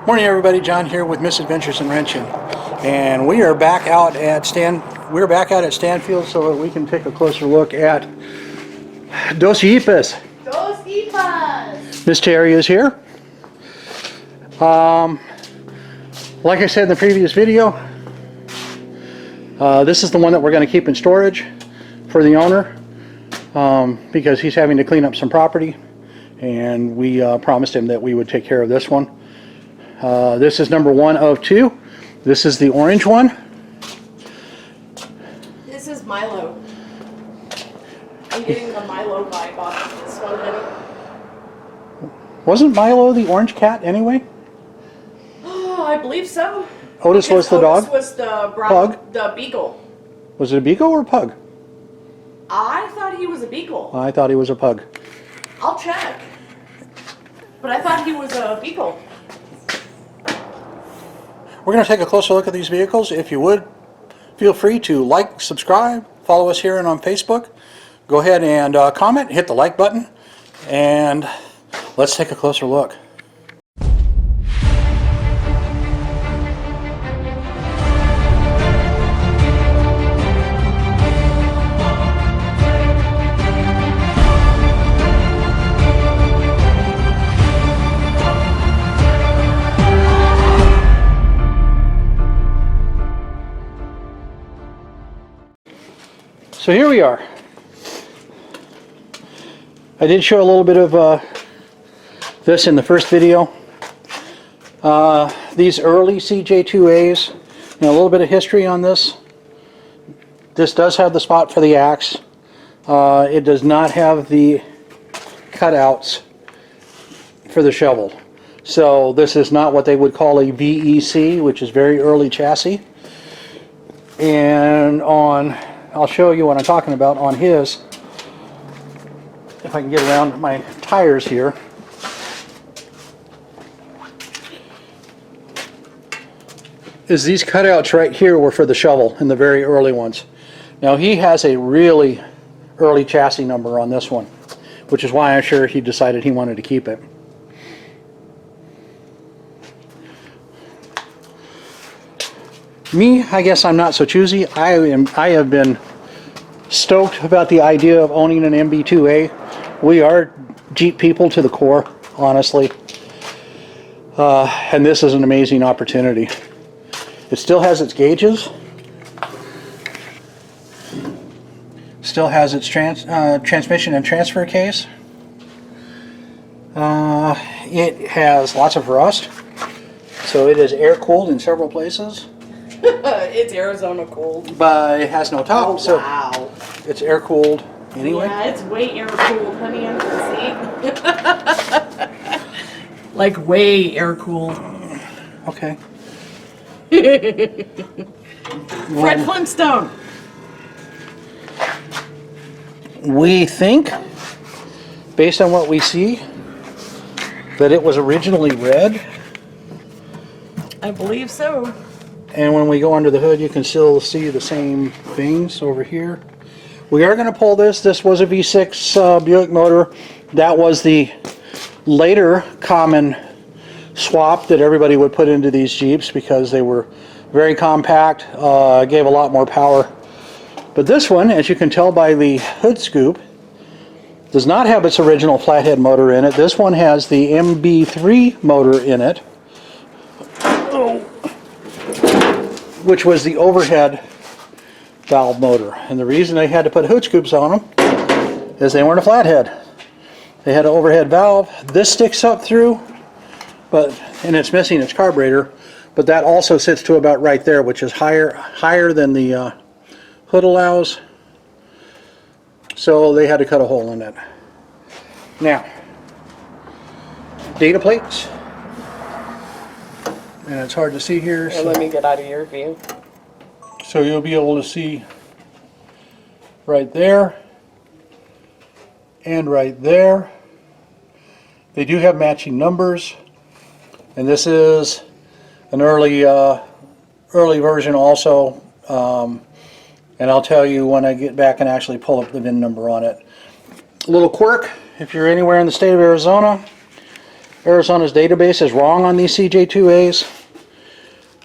Morning everybody, John here with Misadventures in Wrencihng, and we are back out at Stanfield so that we can take a closer look at Dos Jeepas. Dos Jeepas! Miss Terry is here. Like I said in the previous video, this is the one that we're going to keep in storage for the owner because he's having to clean up some property, and we promised him that we would take care of this one. This is number 1 of 2. This is the orange one. This is Milo. I'm getting the Milo vibe off of this one, honey. Wasn't Milo the orange cat anyway? Oh, I believe so. Otis was the dog? Otis was the Pug? The beagle. Was it a beagle or a pug? I thought he was a beagle. I thought he was a pug. I'll check. But I thought he was a beagle. We're going to take a closer look at these vehicles. If you would, feel free to like, subscribe, follow us here and on Facebook. Go ahead and comment, hit the like button, and let's take a closer look. So here we are. I did show a little bit of this in the first video. These early CJ2As, a little bit of history on this. This does have the spot for the axe. It does not have the cutouts for the shovel. So this is not what they would call a VEC, which is very early chassis. And I'll show you what I'm talking about on his, if I can get around my tires here. Is these cutouts right here were for the shovel in the very early ones. Now he has a really early chassis number on this one, which is why I'm sure he decided he wanted to keep it. Me, I guess I'm not so choosy. I have been stoked about the idea of owning an MB2A. We are Jeep people to the core, honestly. And this is an amazing opportunity. It still has its gauges. Still has its transmission and transfer case. It has lots of rust. So it is air cooled in several places. It's Arizona cold. But it has no top, Oh, so wow. it's air cooled anyway. Yeah, it's way air cooled, honey, under the seat. Like way air cooled. Okay. Fred Flintstone. We think, based on what we see, that it was originally red. I believe so. And when we go under the hood, you can still see the same things over here. We are going to pull this. This was a V6 Buick motor. That was the later common swap that everybody would put into these Jeeps because they were very compact, gave a lot more power. But this one, as you can tell by the hood scoop, does not have its original flathead motor in it. This one has the MB3 motor in it, which was the overhead valve motor. And the reason they had to put hood scoops on them is they weren't a flathead. They had an overhead valve. This sticks up through, and it's missing its carburetor, but that also sits to about right there, which is higher than the hood allows. So they had to cut a hole in it. Now, data plates. And it's hard to see here. Here, let me get out of your view. So you'll be able to see right there and right there. They do have matching numbers, and this is an early version also. And I'll tell you when I get back and actually pull up the VIN number on it. A little quirk: if you're anywhere in the state of Arizona, Arizona's database is wrong on these CJ2As.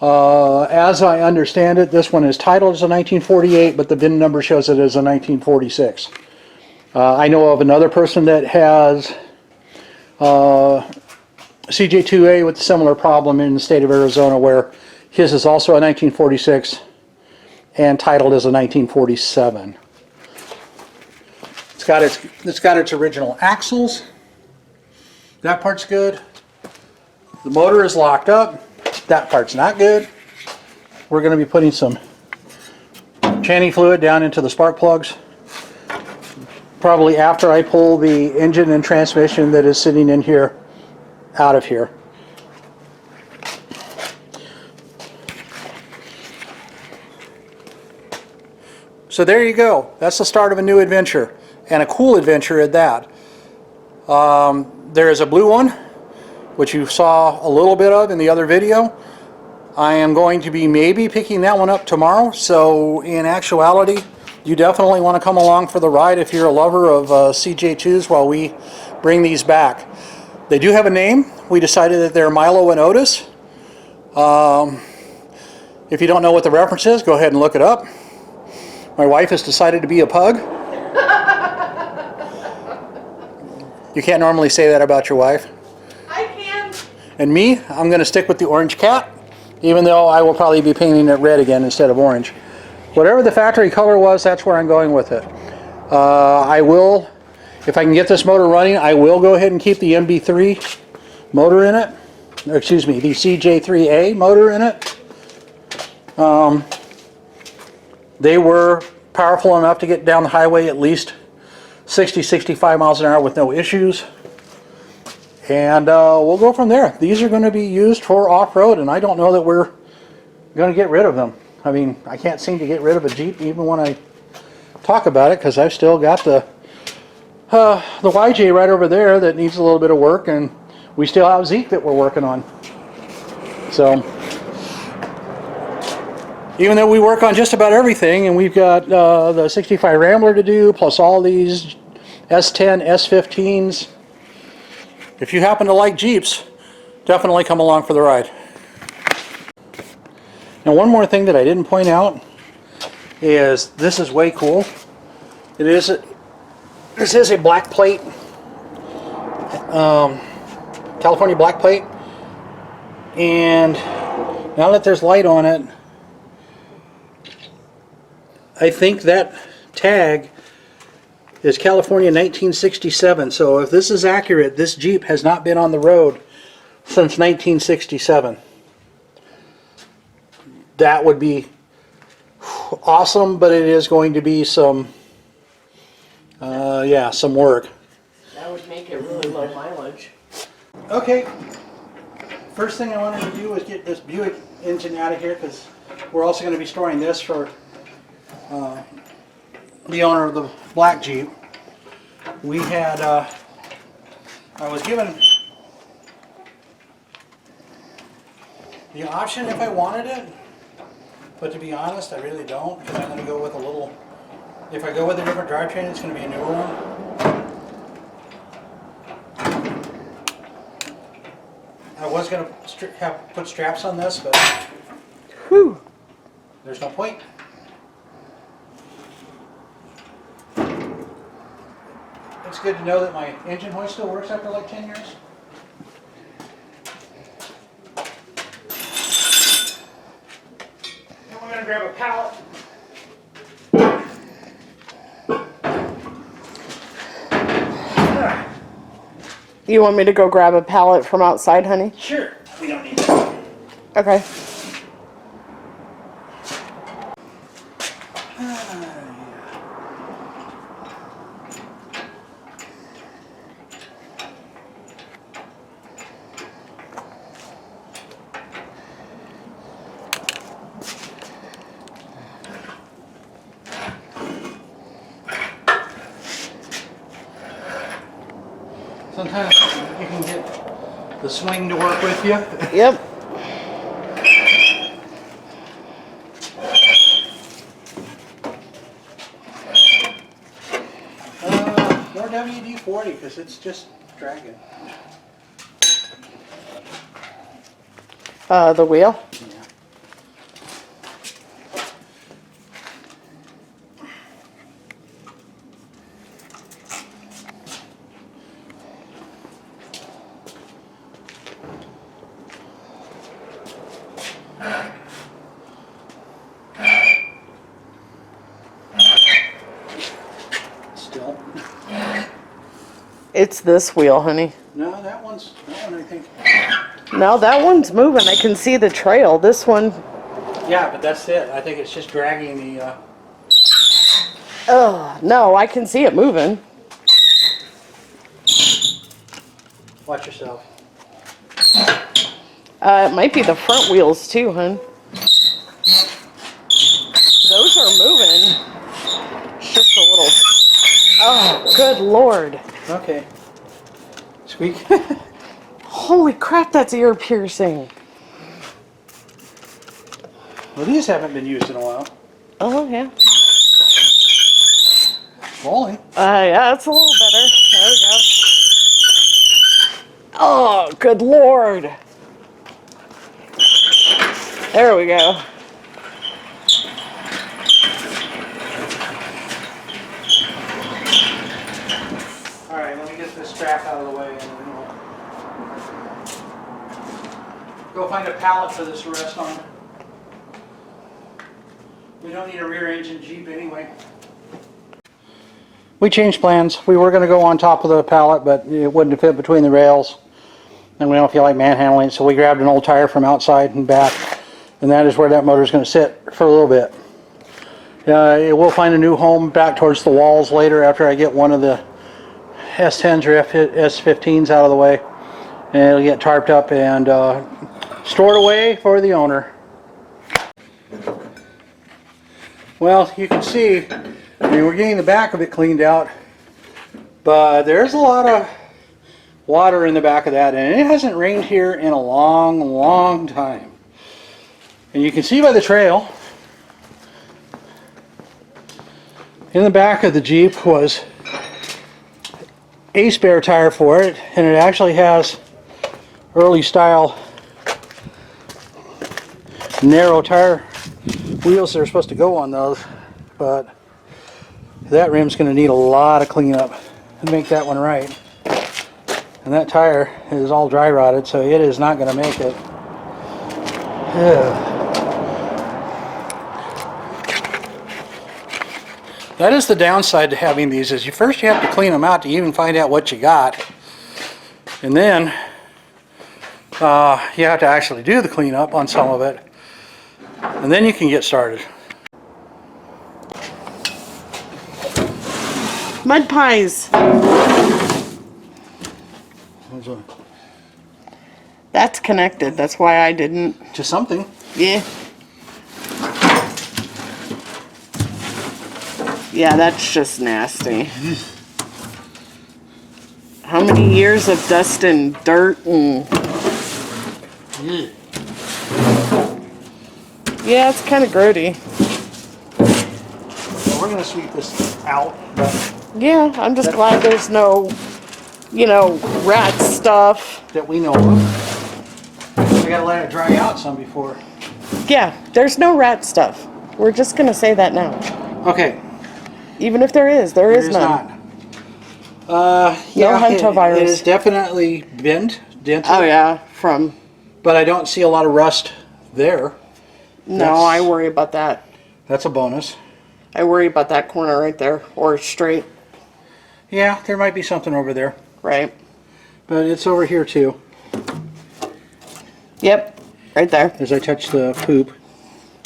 As I understand it, this one is titled as a 1948, but the VIN number shows it as a 1946. I know of another person that has CJ2A with a similar problem in the state of Arizona, where his is also a 1946 and titled as a 1947. It's got its original axles. That part's good. The motor is locked up. That part's not good. We're going to be putting some tranny fluid down into the spark plugs, probably after I pull the engine and transmission that is sitting in here out of here. So there you go. That's the start of a new adventure, and a cool adventure at that. There is a blue one, which you saw a little bit of in the other video. I am going to be maybe picking that one up tomorrow, so in actuality, you definitely want to come along for the ride if you're a lover of CJ2s while we bring these back. They do have a name. We decided that they're Milo and Otis. If you don't know what the reference is, go ahead and look it up. My wife has decided to be a pug. You can't normally say that about your wife. I can. And me, I'm going to stick with the orange cat, even though I will probably be painting it red again instead of orange. Whatever the factory color was, that's where I'm going with it. I will, if I can get this motor running, I will go ahead and keep the MB3 motor in it. Or excuse me, the CJ2A motor in it. They were powerful enough to get down the highway at least 60-65 miles an hour with no issues, and we'll go from there. These are going to be used for off-road, and I don't know that we're going to get rid of them. I mean, I can't seem to get rid of a Jeep even when I talk about it, because I've still got the YJ right over there that needs a little bit of work, and we still have Zeke that we're working on. So even though we work on just about everything, and we've got the 65 Rambler to do, plus all these S10, S15s, if you happen to like Jeeps, definitely come along for the ride. Now, one more thing that I didn't point out is this is way cool. This is a black plate, California black plate, and now that there's light on it, I think that tag is California 1967. So if this is accurate, this Jeep has not been on the road since 1967. That would be awesome, but it is going to be some, yeah, some work. That would make it really low mileage. Okay. First thing I wanted to do was get this Buick engine out of here, because we're also going to be storing this for the owner of the black Jeep. We had, I was given the option if I wanted it, but to be honest, I really don't, because I'm going to go with a little, if I go with a different drivetrain, it's going to be a newer one. I was going to put straps on this, but whew, there's no point. It's good to know that my engine hoist still works after like 10 years. Now we're going to grab a pallet. You want me to go grab a pallet from outside, honey? Sure. We don't need that. Okay. Sometimes you can get the swing to work with you. Yep. More WD-40 because it's just dragging. The wheel? Yeah. Still. It's this wheel, honey. No, that one I think. No, that one's moving. I can see the trail. This one, Yeah, but that's it. I think it's just dragging the, oh, no, I can see it moving. watch yourself. It might be the front wheels too, hun. Those are moving. It's just a little. Oh, good Lord. Okay. Squeak. Holy crap, that's ear piercing. Well, these haven't been used in a while. Oh, yeah. Rolling. Yeah, it's a little better. There we go. Oh, good Lord. There we go. All right, let me get this strap out of the way and then we'll go find a pallet for this to rest on. We don't need a rear engine Jeep anyway. We changed plans. We were going to go on top of the pallet, but it wouldn't fit between the rails. And we don't feel like manhandling it, so we grabbed an old tire from outside and back. And that is where that motor is going to sit for a little bit. It will find a new home back towards the walls later after I get one of the S10s or S15s out of the way. And it'll get tarped up and stored away for the owner. Well, you can see, I mean, we're getting the back of it cleaned out, but there's a lot of water in the back of that, and it hasn't rained here in a long, long time. And you can see by the trail, in the back of the Jeep was a spare tire for it, and it actually has early style narrow tire wheels that are supposed to go on those, but that rim's going to need a lot of cleanup to make that one right. And that tire is all dry rotted, so it is not going to make it. Ugh. That is the downside to having these, is you have to clean them out to even find out what you got. And then you have to actually do the cleanup on some of it. And then you can get started. Mud pies. That's connected. That's why I didn't. To something. Yeah. Yeah, that's just nasty. How many years of dust and dirt and... Yeah, it's kind of grody. Well, we're going to sweep this out, but Yeah, I'm just glad there's no, you know, rat stuff. that we know of. We got to let it dry out some before. Yeah, there's no rat stuff. We're just going to say that now. Okay. Even if there is There none. Yeah, hantavirus. It is definitely dented. Oh yeah, from... But I don't see a lot of rust there. No, I worry about that. That's a bonus. I worry about that corner right there, or straight, Yeah, there might be something over there. right? But it's over here too, Yep, right there. as I touch the poop.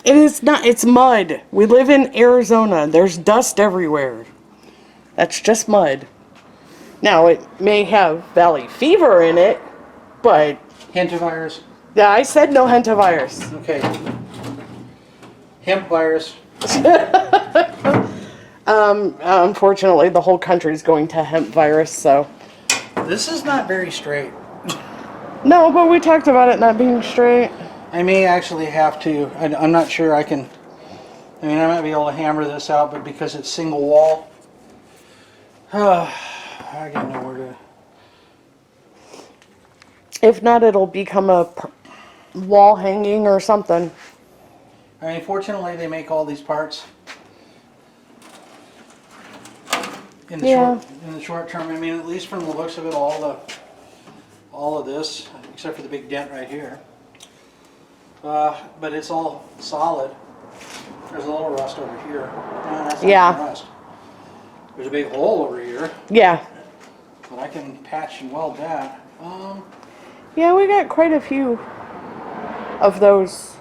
It is not, it's mud. We live in Arizona. There's dust everywhere. That's just mud. Now, it may have valley fever in it, but Hantavirus. yeah, I said no hantavirus. Okay. Hemp virus. Unfortunately, the whole country's going to hemp virus, so. This is not very straight. No, but we talked about it not being straight. I may actually have to, I'm not sure I can, I mean, I might be able to hammer this out, but because it's single wall, I got nowhere to. If not, it'll become a wall hanging or something. I mean, fortunately, they make all these parts in the short term. I mean, at least from the looks of it, all of this, except for the big dent right here. But it's all solid. There's a little rust over here. No, that's not even rust. There's a big hole over here. Yeah. But I can patch and weld that. Yeah, we got quite a few of those.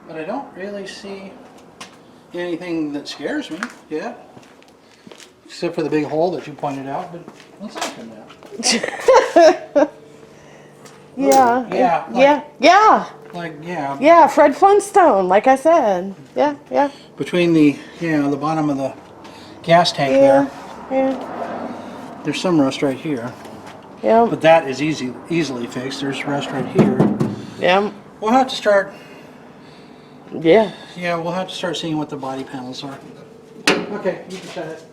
But I don't really see anything that scares me yet. Except for the big hole that you pointed out, but let's not come down. Yeah. Yeah. Yeah, Fred Flintstone, like I said. Yeah. Between the bottom of the gas tank there, Yeah. there's some rust right here. Yeah. But that is easily fixed. There's rust right here. Yeah. We'll have to start. Yeah. Yeah, we'll have to start seeing what the body panels are. Okay, you can shut it.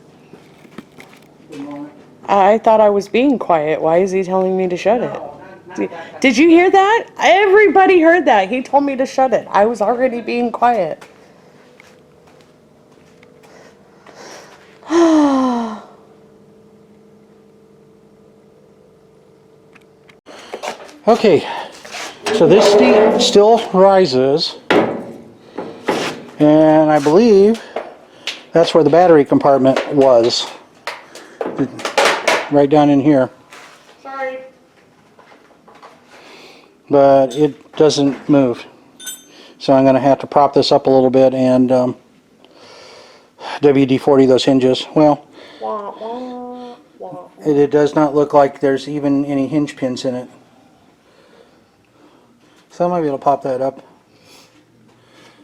Good moment. I thought I was being quiet. Why is he telling me to shut it? No, not that. Did you hear that? Everybody heard that. He told me to shut it. I was already being quiet. Okay, so this still rises, and I believe that's where the battery compartment was, right down in here. Sorry. But it doesn't move, so I'm going to have to prop this up a little bit and WD-40 those hinges. Well, it does not look like there's even any hinge pins in it. So I might be able to pop that up.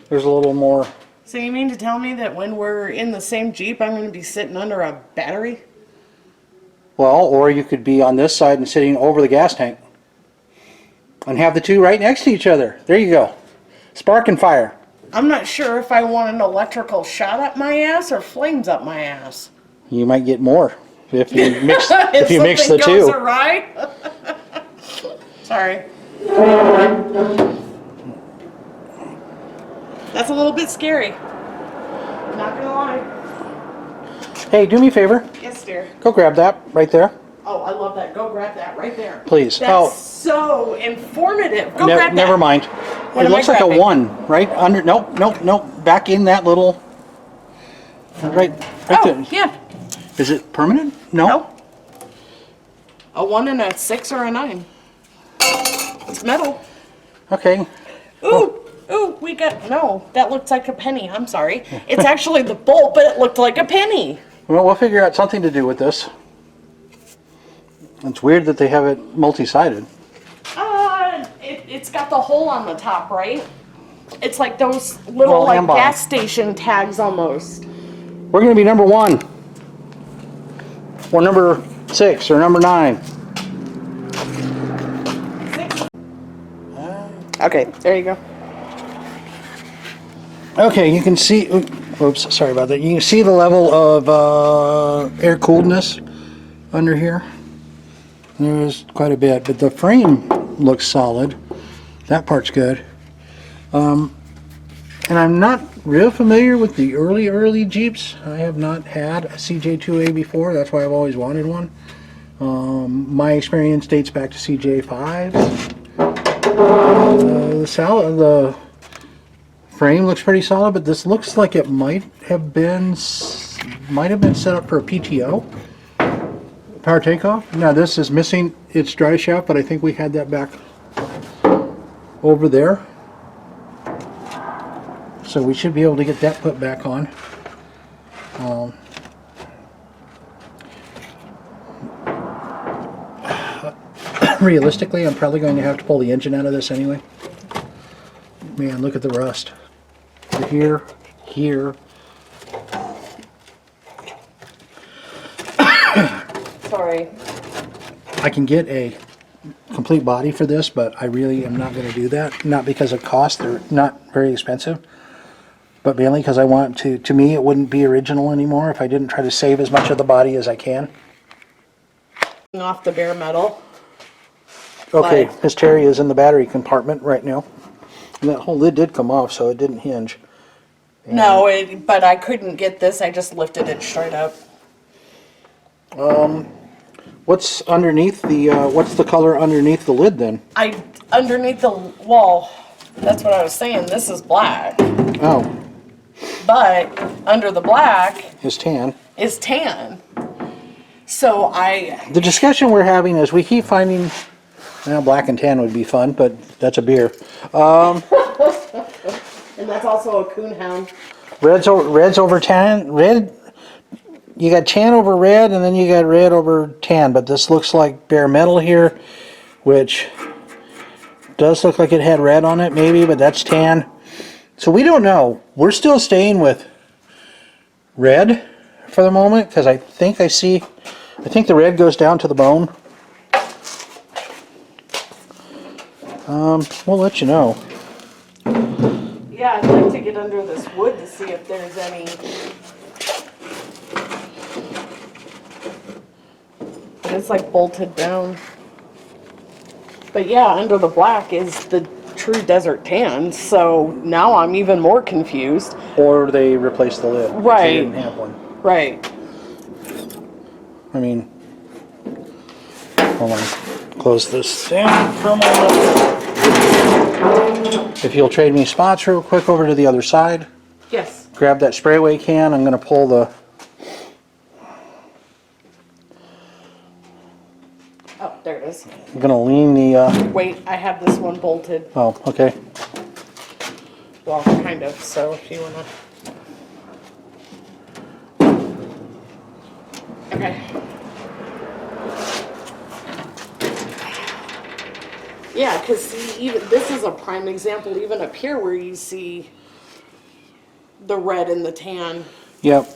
There's a little more. So you mean to tell me that when we're in the same Jeep, I'm going to be sitting under a battery? Well, or you could be on this side and sitting over the gas tank. And have the two right next to each other. There you go. Spark and fire. I'm not sure if I want an electrical shot up my ass or flames up my ass. You might get more if you mix if you mix the something goes two. awry. Sorry. That's a little bit scary. Not gonna lie. Hey, do me a favor. Yes, dear. Go grab that right there. Oh, I love that. Go grab that right there. Please. That's so informative. Go grab that. Never mind. What It am I looks like a grabbing? 1, right? Under nope. Back in that little right Oh, there. yeah. Is it permanent? No. No. A 1 and a 6 or a 9. It's metal. Okay. Ooh, we got, no, that looked like a penny. I'm sorry. It's actually the bolt, but it looked like a penny. Well, we'll figure out something to do with this. It's weird that they have it multi-sided. It's got the hole on the top, right? It's like those little like Amber. gas station tags almost. We're going to be number 1. Or number 6 or number 9. Okay, there you go. Okay, you can see, oops, sorry about that. You can see the level of air cooledness under here. There's quite a bit, but the frame looks solid. That part's good. And I'm not real familiar with the early Jeeps. I have not had a CJ2A before. That's why I've always wanted one. My experience dates back to CJ5s. The frame looks pretty solid, but this looks like it might have been set up for a PTO. Power takeoff. Now this is missing its dry shaft, but I think we had that back over there. So we should be able to get that put back on. Realistically, I'm probably going to have to pull the engine out of this anyway. Man, look at the rust. Here. Sorry. I can get a complete body for this, but I really am not going to do that. Not because of cost, they're not very expensive, but mainly because I want to me it wouldn't be original anymore if I didn't try to save as much of the body as I can. Off the bare metal. Okay, But Miss Terry is in the battery compartment right now. And that whole lid did come off, so it didn't hinge. no, but I couldn't get this. I just lifted it straight up. What's underneath the, what's the color underneath the lid then? Underneath the wall, that's what I was saying. This is black. Oh, But under the black it's tan. is tan. So The discussion we're having is we keep finding, well, black and tan would be fun, but that's a beer. and that's also a coonhound. Red's over tan. Red, you got tan over red, and then you got red over tan. But this looks like bare metal here, which does look like it had red on it, maybe, but that's tan. So we don't know. We're still staying with red for the moment because I think the red goes down to the bone. We'll let you know. Yeah, I'd like to get under this wood to see if there's any. But it's like bolted down. But yeah, under the black is the true desert tan, so now I'm even more confused. Or they replaced the lid. Right. They didn't have one. Right. I mean, hold on. Close this down for a moment. If you'll trade me spots real quick over to the other side. Yes. Grab that sprayway can. I'm going to pull the... Oh, there it is. I'm going to lean the... Wait, I have this one bolted. Oh, okay. Well, kind of, so if you wanna. Okay. Yeah, because see, even this is a prime example, even up here where you see the red and the tan. Yep.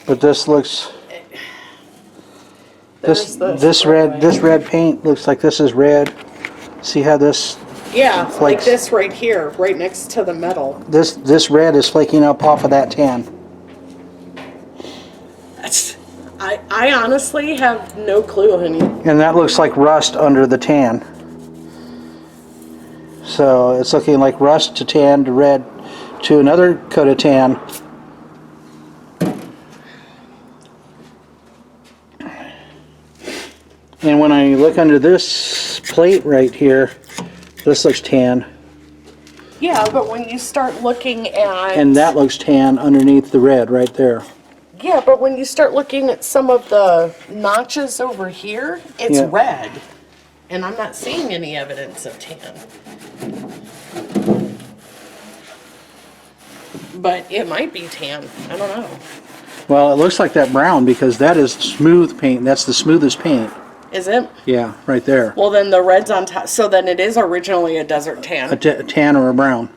But this looks... There's This red paint looks like this is red. See how this... Yeah, like flakes. this right here, right next to the metal. This red is flaking up off of that tan. I honestly have no clue, honey. And that looks like rust under the tan. So it's looking like rust to tan to red to another coat of tan. And when I look under this plate right here, this looks tan. Yeah, but when you start looking at... And that looks tan underneath the red right there. Yeah, but when you start looking at some of the notches over here, it's Yeah. red. And I'm not seeing any evidence of tan. But it might be tan. I don't know. Well, it looks like that brown because that is smooth paint. That's the smoothest paint. Is it? Yeah, right there. Well, then the red's on top. So then it is originally a desert tan. A tan or a brown.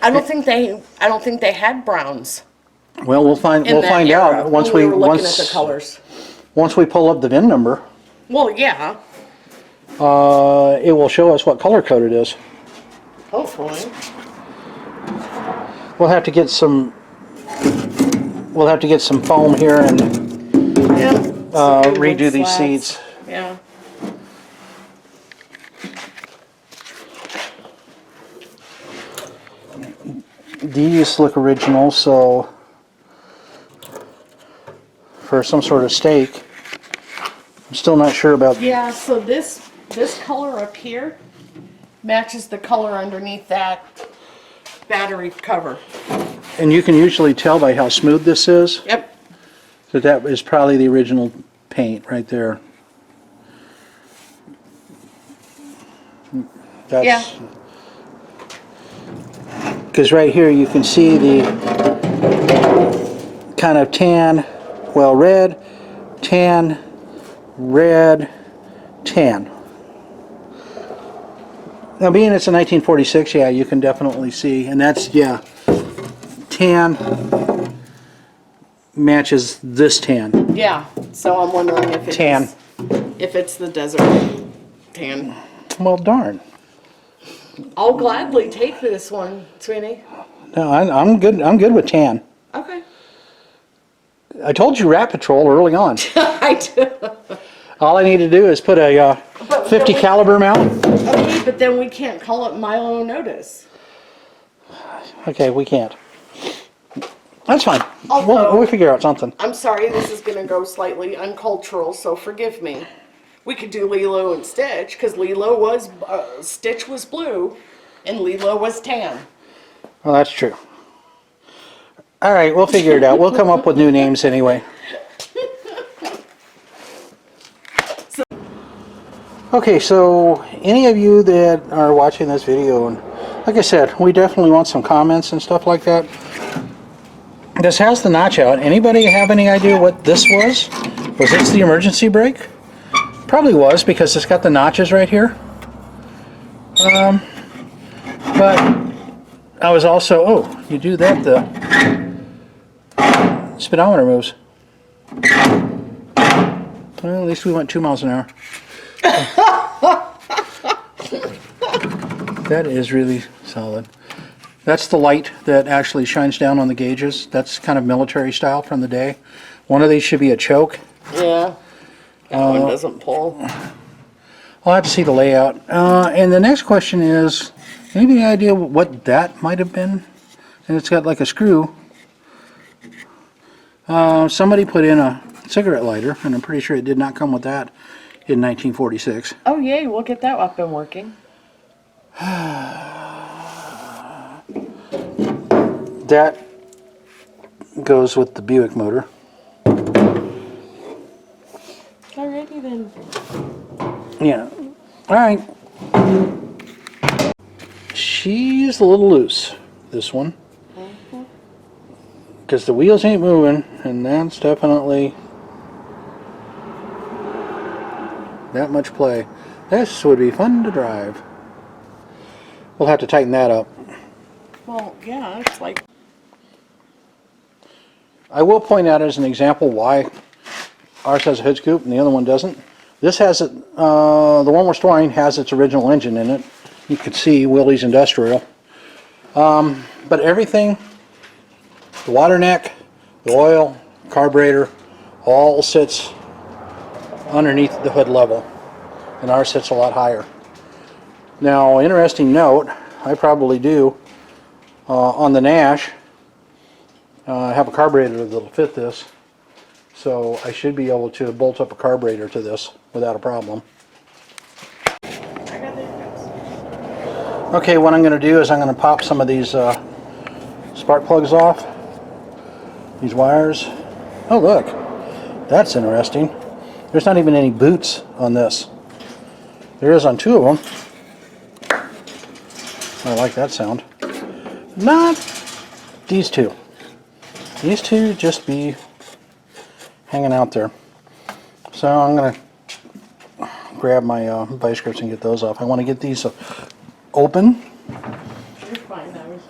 I don't think they had browns Well, we'll find in that era out once when we were looking once at the colors. once we pull up the VIN number. Well, yeah. It will show us what color code it is. Hopefully. We'll have to get some. We'll have to get some foam here and Yeah. redo these Slats. seats. Yeah. These look original, so for some sort of stake. I'm still not sure about. Yeah, so this color up here matches the color underneath that battery cover. And you can usually tell by how smooth this is Yep. that is probably the original paint right there. That's, Yeah. because right here you can see the kind of tan, well, red, tan, red, tan. Now being it's a 1946, yeah, you can definitely see, and that's, yeah, tan matches this tan. Yeah. So I'm wondering if it's Tan. if it's the desert tan. Well, darn. I'll gladly take this one, Sweeney. No, I'm good. I'm good with tan. Okay. I told you Rat Patrol early on. I do. All I need to do is put a But .50 caliber mount? Okay, but then we can't call it Milo Notice. Okay, we can't. That's fine. Although- We'll figure out something. I'm sorry, this is going to go slightly uncultural, so forgive me. We could do Lilo and Stitch, because Stitch was blue, and Lilo was tan. Well, that's true. All right, we'll figure it out. We'll come up with new names anyway. Okay, so any of you that are watching this video, and like I said, we definitely want some comments and stuff like that. This has the notch out. Anybody have any idea what this was? Was this the emergency brake? Probably was, because it's got the notches right here. But I was also, oh, you do that, the speedometer moves. Well, at least we went 2 miles an hour. That is really solid. That's the light that actually shines down on the gauges. That's kind of military style from the day. One of these should be a choke. Yeah. That one doesn't pull. I'll have to see the layout. And the next question is, any idea what that might have been? And it's got like a screw. Somebody put in a cigarette lighter, and I'm pretty sure it did not come with that in 1946. Oh, yay, we'll get that up and working. That goes with the Buick motor. Alrighty then. Yeah. Alright. She's a little loose, this one. Because the wheels ain't moving, and that's definitely that much play. This would be fun to drive. We'll have to tighten that up. Well, yeah, it's like... I will point out as an example why ours has a hood scoop and the other one doesn't. This has it, the one we're storing has its original engine in it. You can see Willys Industrial. But everything, the water neck, the oil, carburetor, all sits underneath the hood level. And ours sits a lot higher. Now, interesting note, I probably do, on the Nash, I have a carburetor that'll fit this. So I should be able to bolt up a carburetor to this without a problem. Okay, what I'm going to do is I'm going to pop some of these spark plugs off. These wires. Oh look, that's interesting. There's not even any boots on this. There is on two of them. I like that sound. Not these two. These two just be hanging out there. So I'm going to grab my vice grips and get those off. I want to get these open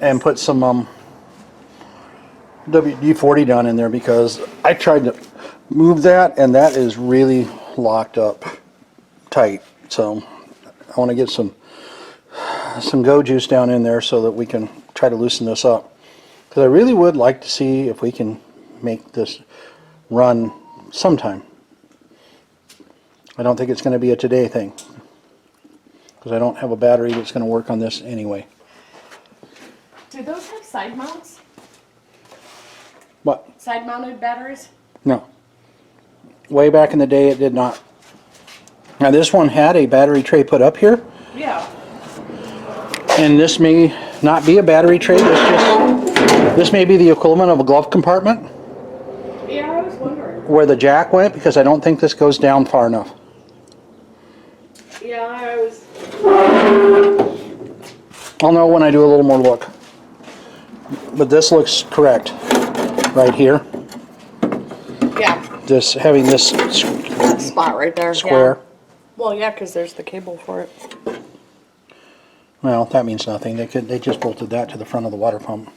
and put some WD-40 down in there, because I tried to move that and that is really locked up tight. So I want to get some go juice down in there so that we can try to loosen this up. Because I really would like to see if we can make this run sometime. I don't think it's going to be a today thing, because I don't have a battery that's going to work on this anyway. Do those have side mounts? What? Side mounted batteries? No. Way back in the day it did not. Now this one had a battery tray put up here. Yeah. And this may not be a battery tray. This may be the equivalent of a glove compartment. Yeah, I was wondering. Where the jack went, because I don't think this goes down far enough. Yeah, I was... I'll know when I do a little more look. But this looks correct right here. Yeah. This having this Spot right there. square. Yeah. Well, yeah, because there's the cable for it. Well, that means nothing. They just bolted that to the front of the water pump.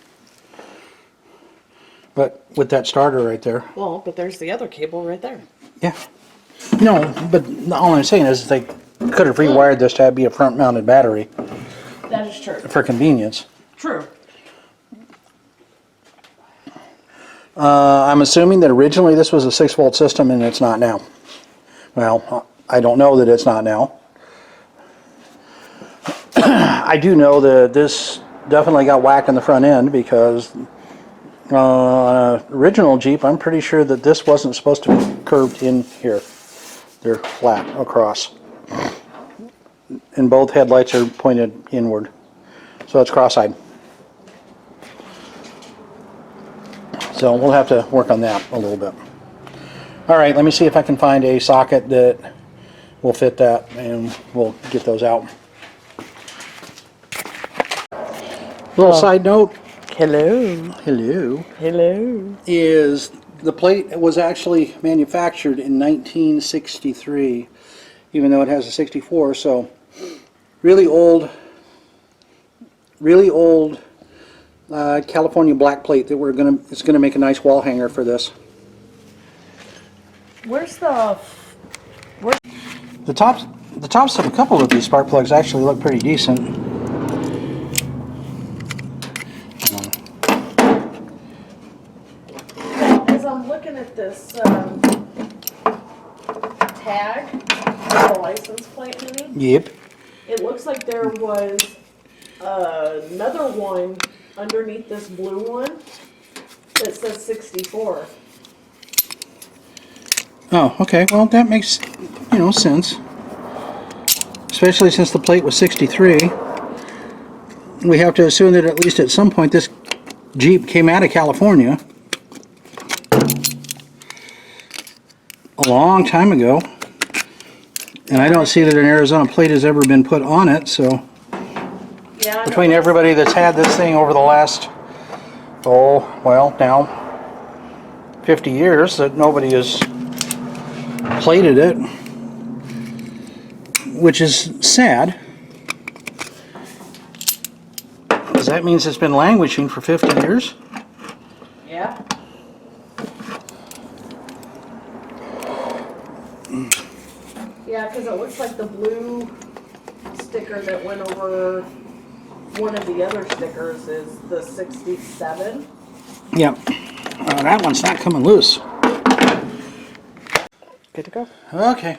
But with that starter right there. Well, but there's the other cable right there. Yeah. No, but all I'm saying is they could have rewired this to be a front-mounted battery That is true. for convenience. True. I'm assuming that originally this was a 6-volt system and it's not now. Well, I don't know that it's not now. I do know that this definitely got whacked in the front end because on an original Jeep, I'm pretty sure that this wasn't supposed to be curved in here. They're flat across. And both headlights are pointed inward. So it's cross-eyed. So we'll have to work on that a little bit. All right, let me see if I can find a socket that will fit that, and we'll get those out. Little side note. Hello. Hello. Hello. Is the plate was actually manufactured in 1963, even though it has a 64. So really old California black plate that it's gonna make a nice wall hanger for this. Where's the... The tops of a couple of these spark plugs actually look pretty decent. As I'm looking at this tag, the license plate, honey, Yep. it looks like there was another one underneath this blue one that says 64. Oh, okay. Well, that makes, sense. Especially since the plate was 63. We have to assume that at least at some point this Jeep came out of California a long time ago. And I don't see that an Arizona plate has ever been put on it, so Yeah. between everybody that's had this thing over the last, now 50 years that nobody has plated it, which is sad, because that means it's been languishing for 50 years. Yeah. Yeah, because it looks like the blue sticker that went over one of the other stickers is the 67. Yep. That one's not coming loose. Good to go. Okay.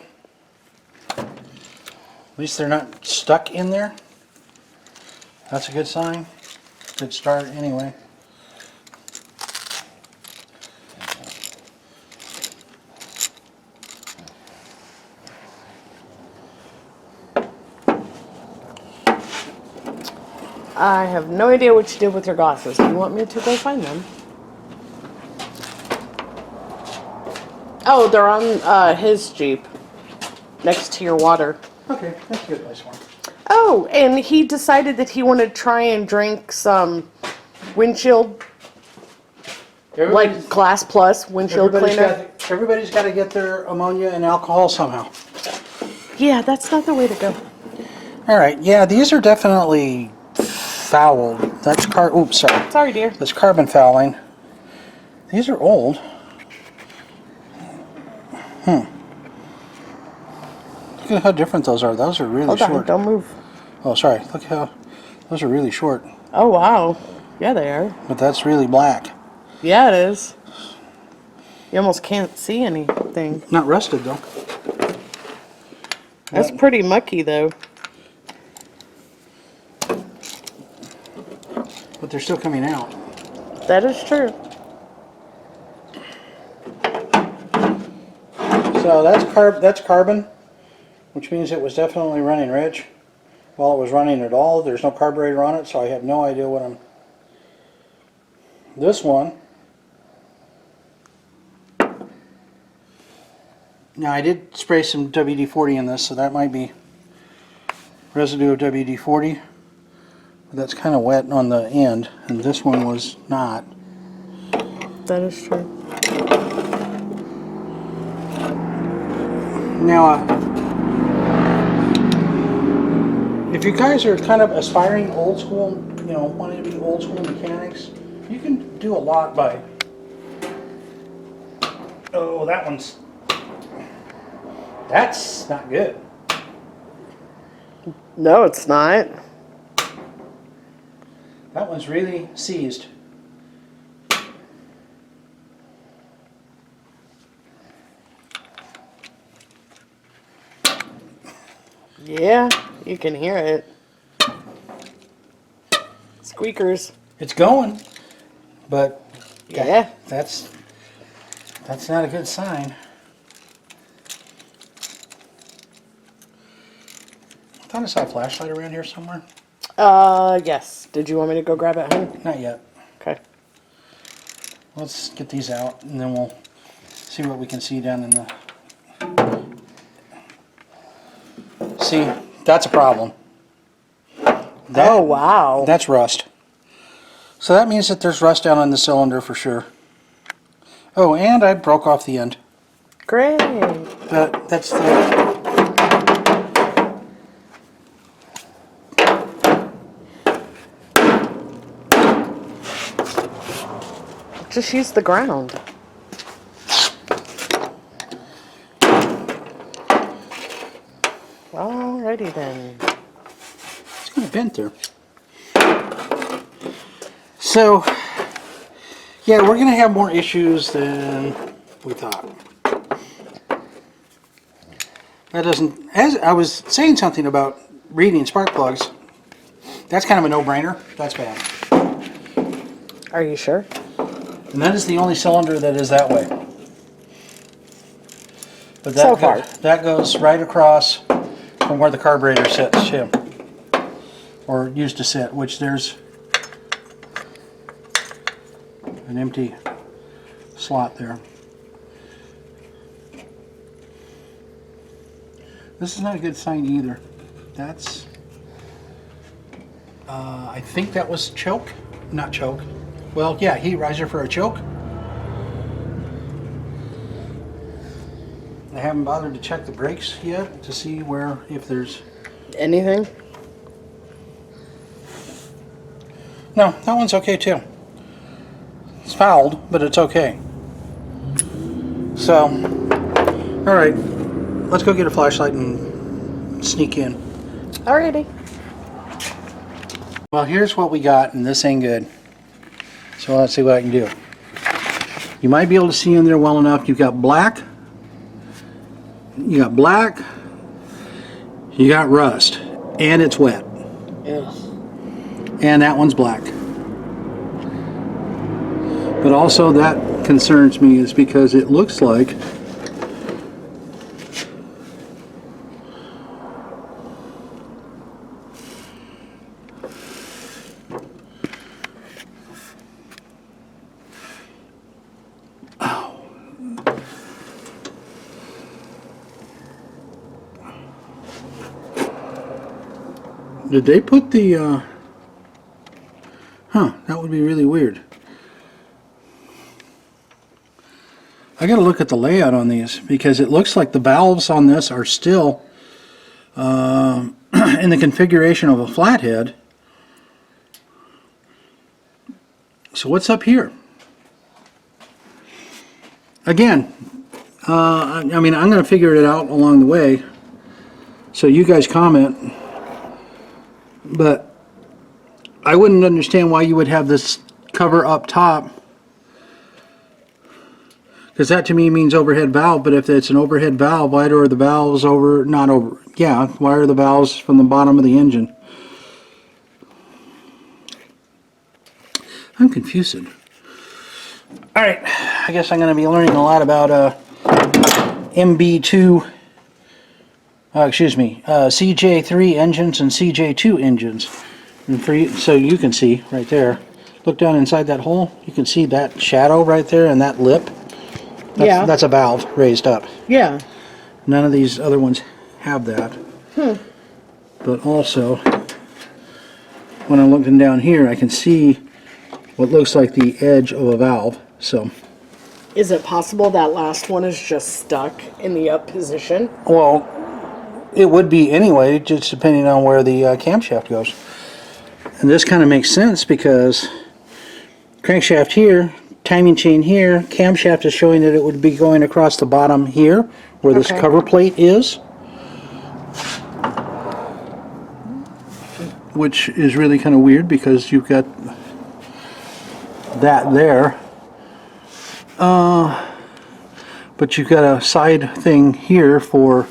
At least they're not stuck in there. That's a good sign. Good start anyway. I have no idea what you did with your glasses. Do you want me to go find them? Oh, they're on his Jeep. Next to your water. Okay, that's a good place one. Oh, and he decided that he wanted to try and drink some windshield, like Glass Plus windshield cleaner. Everybody's got to get their ammonia and alcohol somehow. Yeah, that's not the way to go. All right, yeah, these are definitely fouled. That's oops, sorry. Sorry, dear. That's carbon fouling. These are old. Look at how different those are. Those are really Hold short. on, don't move. Oh, sorry. Look how those are really short. Oh, wow. Yeah, they are. But that's really black. Yeah, it is. You almost can't see anything. Not rusted though. That's pretty mucky, though. But they're still coming out. That is true. So that's carbon, which means it was definitely running rich. While it was running at all, there's no carburetor on it, so I have no idea what I'm... This one... Now I did spray some WD-40 in this, so that might be residue of WD-40. But that's kind of wet on the end, and this one was not. That is true. Now, if you guys are kind of aspiring old school, wanting to be old school mechanics, you can do a lot by... Oh, that's not good. No, it's not. That one's really seized. Yeah, you can hear it. Squeakers. It's going, but Yeah. that's not a good sign. I thought I saw a flashlight around here somewhere. Yes. Did you want me to go grab it, honey? Not yet. Okay. Let's get these out, and then we'll see what we can see down in the... See, that's a problem. Oh, wow. That's rust. So that means that there's rust down on the cylinder for sure. Oh, and I broke off the end. Great. That's the... Just use the ground. Alrighty then. It's kind of bent there. So, yeah, we're going to have more issues than we thought. That doesn't... As I was saying something about reading spark plugs, that's kind of a no-brainer. That's bad. Are you sure? And that is the only cylinder that is that way. But that So far. that goes right across from where the carburetor sits, too. Or used to sit, which there's an empty slot there. This is not a good sign either. That's... I think that was choke. Not choke. Well, yeah, heat riser for a choke. I haven't bothered to check the brakes yet to see where, if there's... Anything? No, that one's okay too. It's fouled, but it's okay. So, alright, let's go get a flashlight and sneak in. Alrighty. Well, here's what we got, and this ain't good. So let's see what I can do. You might be able to see in there well enough. You've got black. You got black. You got rust. And it's wet. Yes. And that one's black. But also that concerns me is because it looks like did they put the, that would be really weird. I gotta look at the layout on these because it looks like the valves on this are still in the configuration of a flathead. So what's up here? Again, I mean, I'm gonna figure it out along the way. So you guys comment. But I wouldn't understand why you would have this cover up top, because that to me means overhead valve. But if it's an overhead valve, why are the valves why are the valves from the bottom of the engine? I'm confused. Alright, I guess I'm going to be learning a lot about MB2 CJ3 engines and CJ2 engines. And so you can see right there, look down inside that hole, you can see that shadow right there and that lip. That's a valve raised up. Yeah. None of these other ones have that. But also, when I'm looking down here, I can see what looks like the edge of a valve. So, is it possible that last one is just stuck in the up position? well, it would be anyway, just depending on where the camshaft goes. And this kind of makes sense because crankshaft here, timing chain here, camshaft is showing that it would be going across the bottom here, where this cover plate is. Which is really kind of weird because you've got that there. But you've got a side thing here for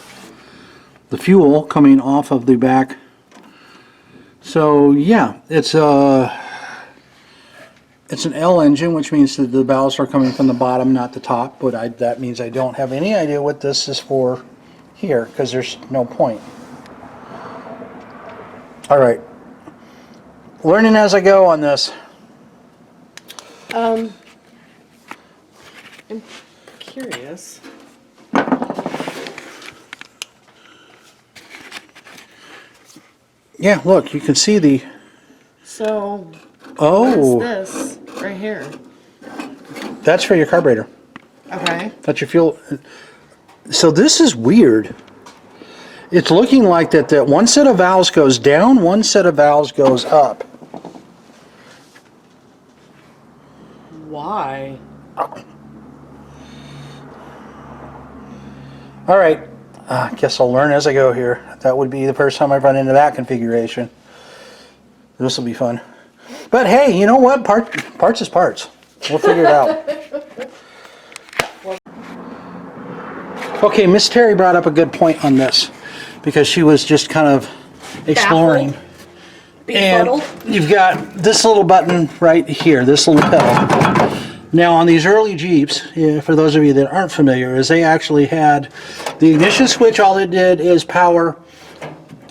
the fuel coming off of the back So yeah, it's an L engine, which means that the valves are coming from the bottom, not the top. But that means I don't have any idea what this is for here, because there's no point. All right, learning as I go on this. I'm curious. Yeah, look, you can see the. So, Oh, what is this right here? that's for your carburetor. Okay. That's your fuel. So this is weird. It's looking like that one set of valves goes down, one set of valves goes up. Why? All right, I guess I'll learn as I go here. That would be the first time I've run into that configuration. This will be fun. But hey, you know what? Parts is parts. We'll figure it out. Okay, Miss Terry brought up a good point on this because she was just kind of exploring. And you've got this little button right here, this little pedal. Now on these early Jeeps, for those of you that aren't familiar, is they actually had the ignition switch. All it did is power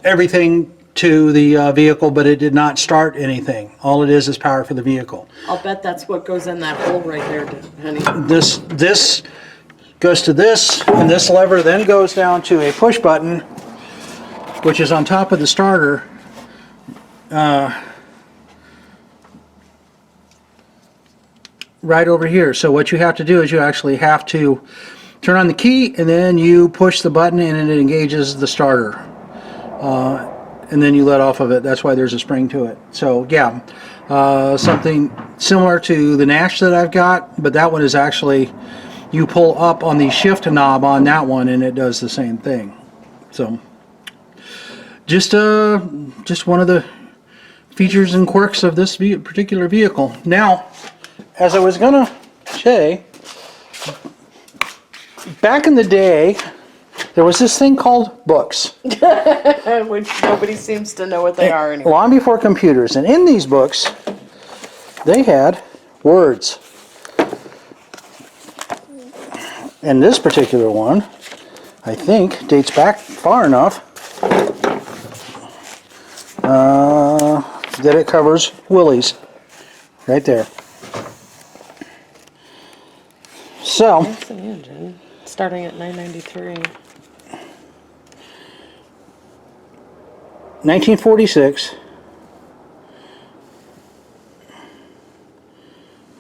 everything to the vehicle, but it did not start anything. All it is power for the vehicle. I'll bet that's what goes in that hole right there, honey. This goes to this, and this lever then goes down to a push button, which is on top of the starter. Right over here. So what you have to do is you actually have to turn on the key, and then you push the button, and it engages the starter. And then you let off of it. That's why there's a spring to it. So yeah, something similar to the Nash that I've got, but that one is actually, you pull up on the shift knob on that one and it does the same thing. So just one of the features and quirks of this particular vehicle. Now, as I was gonna say, back in the day, there was this thing called books. Which nobody seems to know what they are anymore. Long before computers. And in these books, they had words. And this particular one, I think, dates back far enough that it covers Willys. Right there. So, That's an engine. Starting at 993. 1946.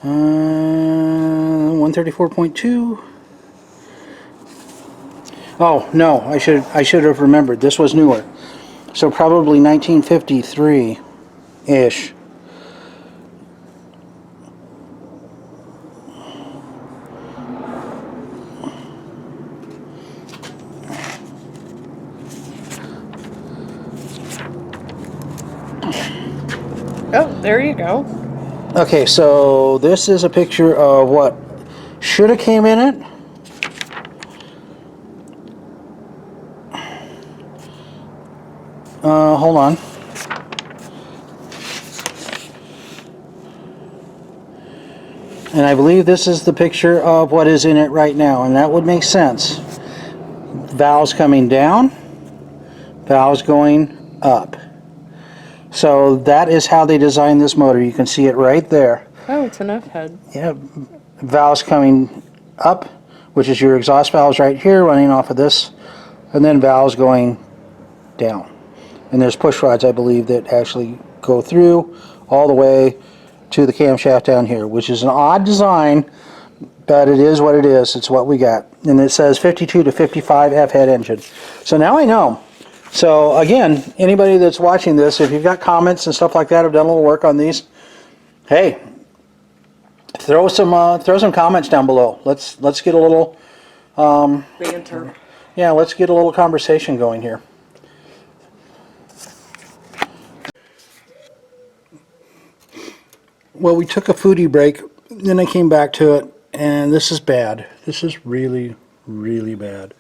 134.2. Oh no, I should have remembered. This was newer, so probably 1953-ish. Oh, there you go. Okay, so this is a picture of what should have came in it. Hold on. And I believe this is the picture of what is in it right now, and that would make sense. Valves coming down, valves going up. So that is how they designed this motor. You can see it right there. Oh, it's an F-head. Yeah, valves coming up, which is your exhaust valves right here running off of this, and then valves going down. And there's push rods, I believe, that actually go through all the way to the camshaft down here, which is an odd design, but it is what it is. It's what we got. And it says 52 to 55 F-head engine. So now I know. So again, anybody that's watching this, if you've got comments and stuff like that, have done a little work on these, hey, throw some comments down below. Let's get a little Banter. yeah, let's get a little conversation going here. Well, we took a foodie break, then I came back to it, and this is bad. This is really, really bad.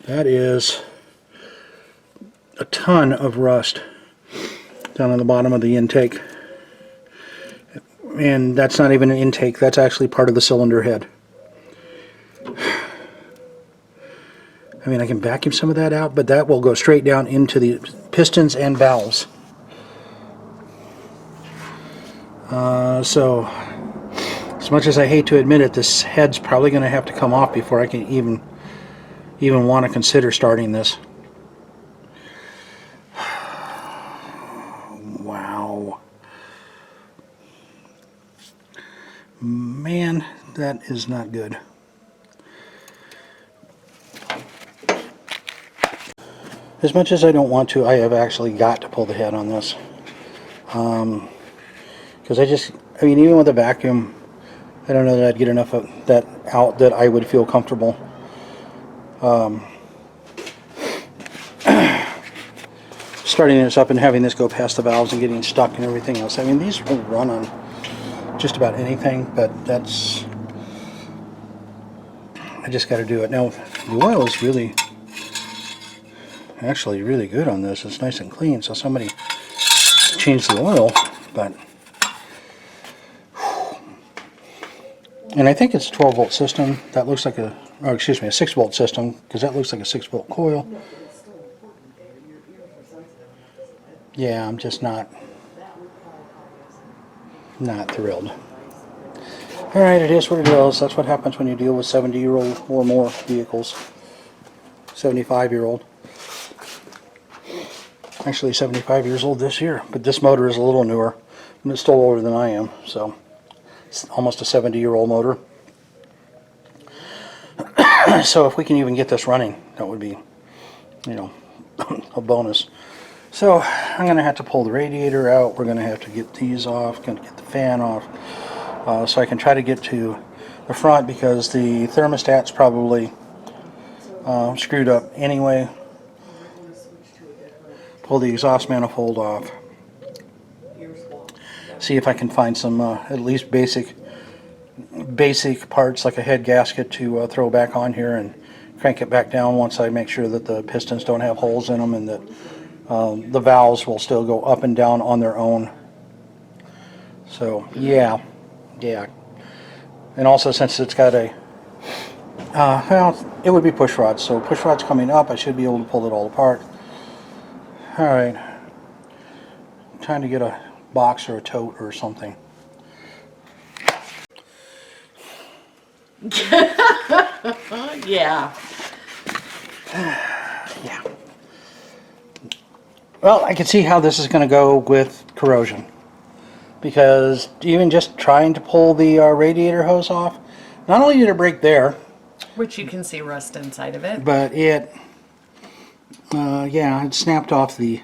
That is a ton of rust down on the bottom of the intake. And that's not even an intake, that's actually part of the cylinder head. I mean, I can vacuum some of that out, but that will go straight down into the pistons and valves. So, as much as I hate to admit it, this head's probably going to have to come off before I can even want to consider starting this. Wow. Man, that is not good. As much as I don't want to, I have actually got to pull the head on this. Because I mean, even with a vacuum, I don't know that I'd get enough of that out that I would feel comfortable. Starting this up and having this go past the valves and getting stuck and everything else. I mean, these will run on just about anything, but that's... I just got to do it. Now, the oil is really... actually really good on this. It's nice and clean, so somebody changed the oil, but... And I think it's a 12 volt system. That looks like a, oh, excuse me, a 6 volt system, because that looks like a 6 volt coil. Yeah, I'm just not thrilled. Alright, it is what it is. That's what happens when you deal with 70-year-old or more vehicles. 75-year-old. Actually 75 years old this year, but this motor is a little newer, and it's still older than I am, so it's almost a 70-year-old motor. So if we can even get this running, that would be, you know, a bonus. So I'm going to have to pull the radiator out. We're going to have to get these off, going to get the fan off, so I can try to get to the front, because the thermostat's probably screwed up anyway. Pull the exhaust manifold off. See if I can find some at least basic parts like a head gasket to throw back on here and crank it back down once I make sure that the pistons don't have holes in them and that the valves will still go up and down on their own. So yeah. And also, since it's got a well, it would be push rods, so push rods coming up, I should be able to pull it all apart. Alright, trying to get a box or a tote or something. Yeah. Yeah. Well, I can see how this is going to go with corrosion, because even just trying to pull the radiator hose off, not only did it break there, Which you can see rust inside of it. but it yeah, it snapped off the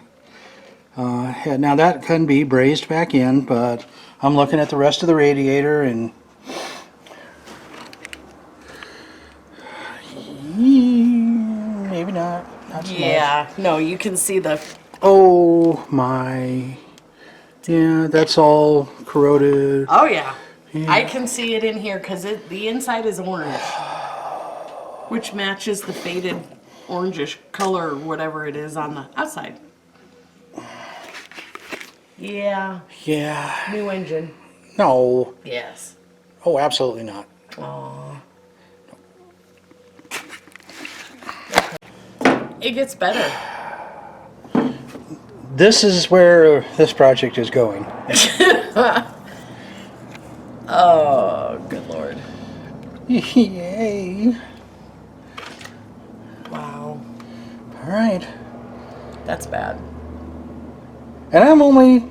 head. Now that can be brazed back in, but I'm looking at the rest of the radiator and maybe not so much. Yeah, no, you can see the... Oh my, yeah, that's all corroded. Oh yeah, Yeah. I can see it in here because the inside is orange, which matches the faded orangish color or whatever it is on the outside. Yeah. Yeah. New engine. No. Yes. Oh, absolutely not. Aww. It gets better. This is where this project is going. Oh, good lord. Yay. Wow. All right. That's bad. And I'm only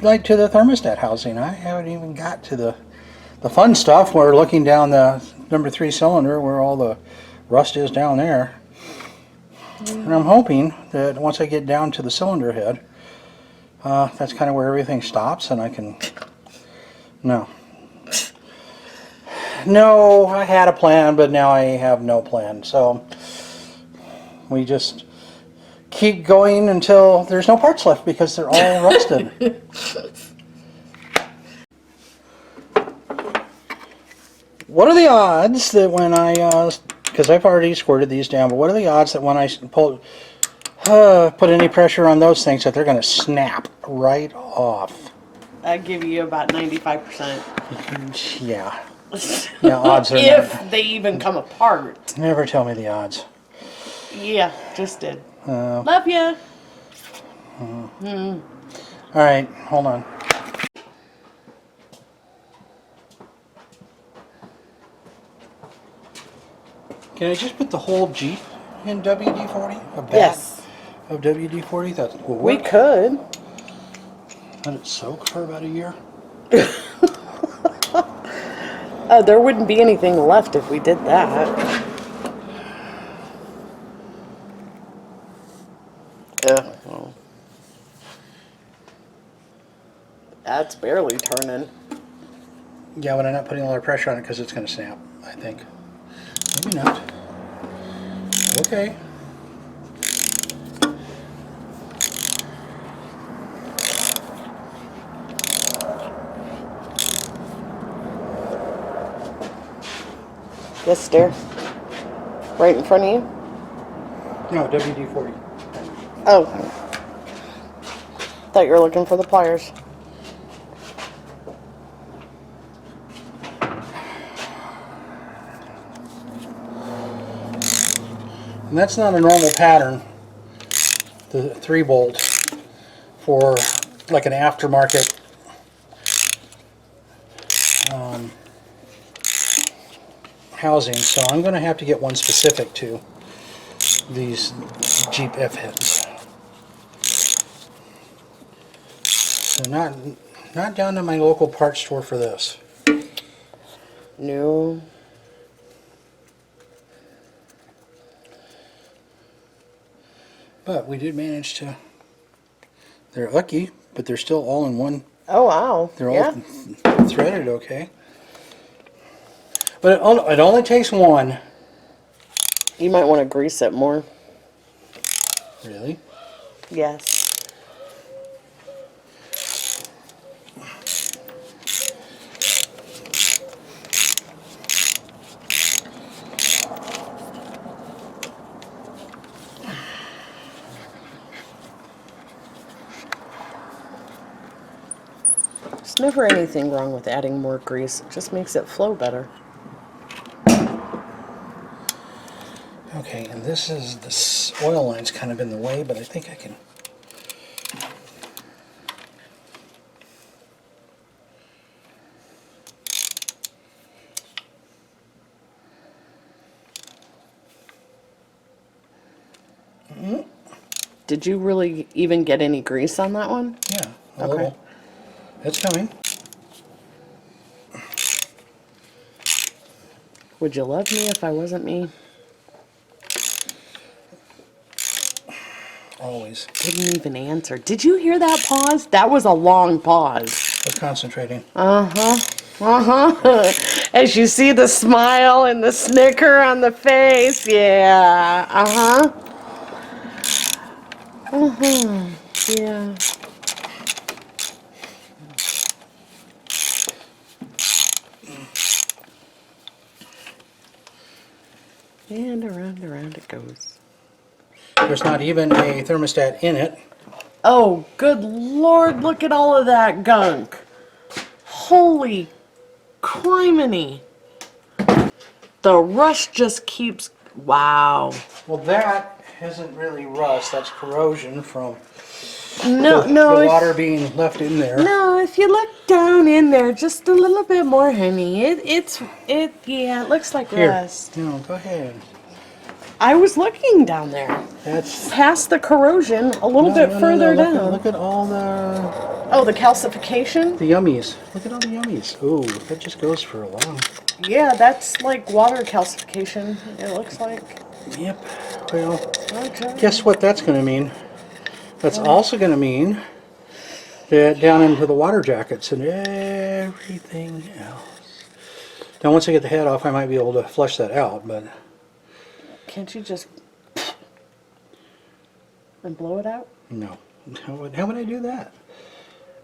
like to the thermostat housing. I haven't even got to the fun stuff. We're looking down the number 3 cylinder where all the rust is down there. And I'm hoping that once I get down to the cylinder head, that's kind of where everything stops and I can... No, I had a plan, but now I have no plan. So we just keep going until there's no parts left because they're all rusted. What are the odds that when I, because I've already squirted these down, but what are the odds that when I pull, put any pressure on those things that they're going to snap right off. I'd give you about 95%. Yeah. Yeah, odds are If they even come apart. Never tell me the odds. Yeah, just did. Love ya. All right, hold on. Can I just put the whole Jeep in WD-40? A bat Yes. of WD-40? That will We work. could. Let it soak for about a year. There wouldn't be anything left if we did that. Well. That's barely turning. Yeah, but I'm not putting a lot of pressure on it because it's going to snap, I think. Maybe not. Okay. Yes, dear. Right in front of you? No, WD-40. Oh. Thought you were looking for the pliers. And that's not a normal pattern, the 3-bolt, for like an aftermarket housing. So I'm going to have to get one specific to these Jeep F-heads. So not down to my local parts store for this. No. But we did manage to. They're lucky, but they're still all in one. Oh, wow. They're Yeah. all threaded okay. But it only takes one. You might want to grease it more. Really? Yes. There's never anything wrong with adding more grease. It just makes it flow better. Okay, and this oil line's kind of in the way, but I think I can. Did you really even get any grease on that one? Yeah, a Okay. little. It's coming. Would you love me if I wasn't me? Always. Didn't even answer. Did you hear that pause? That was a long pause. We're concentrating. As you see the smile and the snicker on the face. Yeah. Yeah. And around it goes. There's not even a thermostat in it. Oh, good Lord, look at all of that gunk. Holy criminy. The rust just keeps, wow. Well, that isn't really rust. That's corrosion from No, the no. water being left in there. No, if you look down in there just a little bit more, honey, yeah, it looks like Here. rust. No, go ahead. I was looking down there. That's Past the corrosion, a little bit further look down. Look at all the Oh, the calcification? yummies. Look at all the yummies. Ooh, that just goes for a while. Yeah, that's like water calcification, it looks like. Yep. Well, Okay. guess what that's going to mean? That's also going to mean that down into the water jackets and everything else. Now, once I get the head off, I might be able to flush that out, but Can't you just and blow it out? no. How would I do that?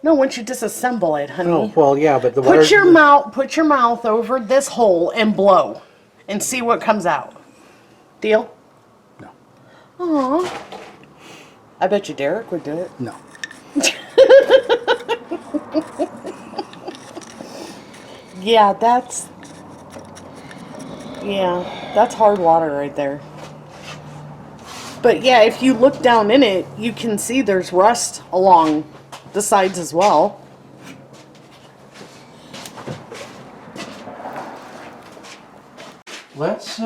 No, once you disassemble it, honey. Oh, well, yeah, but the water... Put your mouth over this hole and blow and see what comes out. Deal? No. Aw. I bet you Derek would do it. No. Yeah, that's hard water right there. But yeah, if you look down in it, you can see there's rust along the sides as well. Let's see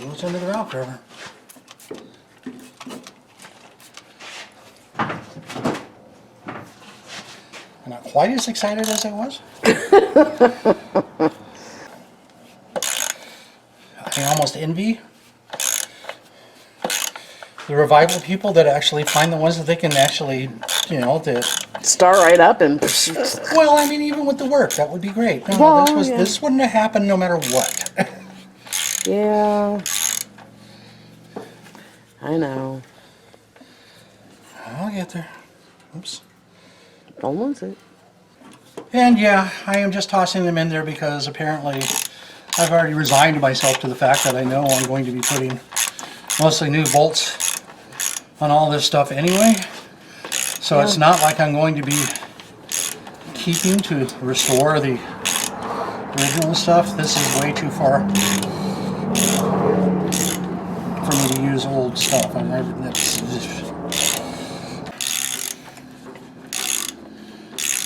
what's under the valve cover. I'm not quite as excited as I was. I almost envy the revival people that actually find the ones that they can actually, you know, to... Start right up and... Well, I mean, even with the work, that would be great. No, Well, this wouldn't have happened no matter what. Yeah. I know. I'll get there. Oops. Don't lose it. And yeah, I am just tossing them in there because apparently I've already resigned myself to the fact that I know I'm going to be putting mostly new bolts on all this stuff anyway. So it's not like I'm going to be keeping to restore the original stuff. This is way too far for me to use old stuff.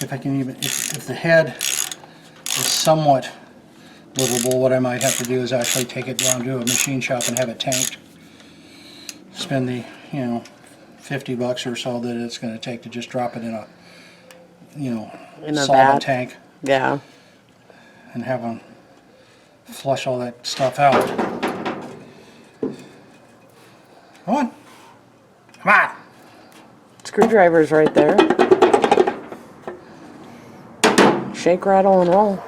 If I can even, if the head is somewhat livable, what I might have to do is actually take it down to a machine shop and have it tanked. Spend the, you know, $50 or so that it's going to take to just drop it in a, you know, solvent tank. Yeah. And have them flush all that stuff out. Come on. Come on. Screwdriver's right there. Shake, rattle, and roll.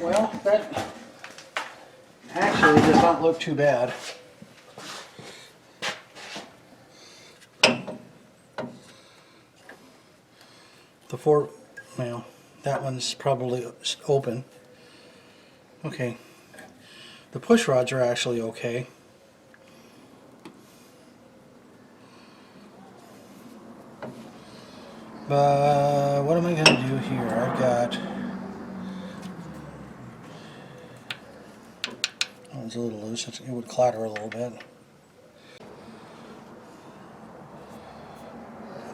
Well, that actually does not look too bad. Well, that one's probably open. Okay. The push rods are actually okay. But what am I going to do here? I've got... Oh, it's a little loose. It would clatter a little bit.